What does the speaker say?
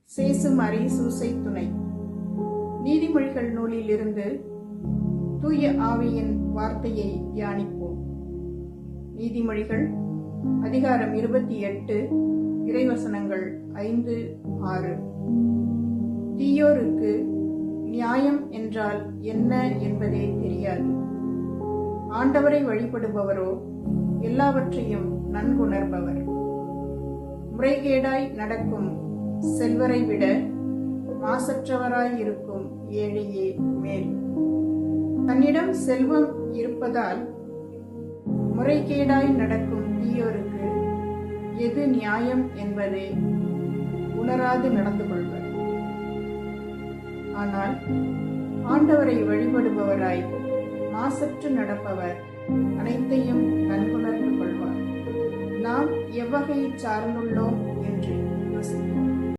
சேசுமறை சூசை துணை. நீதிமொழிகள் நூலிலிருந்து தூய ஆவியின் வார்த்தையை தியானிப்போம். நீதிமொழிகள் அதிகாரம் 28 இறைவசனங்கள் 5-6. தீயோருக்கு நியாயம் என்றால் என்ன என்பதே தெரியாது. ஆண்டவரை வழிபடுபவரோ எல்லாவற்றையும் நன்குணர்பவர். முறைகேடாய் நடக்கும் செல்வரை விட மாசற்றவராய் இருக்கும் ஏழையே மேல். தன்னிடம் செல்வம் இருப்பதால் முறைகேடாய் நடக்கும் தீயோருக்கு எது நியாயம் என்பதை உணராது நடந்து கொள்வர். ஆனால் ஆண்டவரை வழிபடுபவராய் மாசற்று நடப்பவர் அனைத்தையும் நன்குணர்ந்து கொள்வார். நாம் எவ்வகையை சார்ந்துள்ளோம் என்று யோசிப்போம்.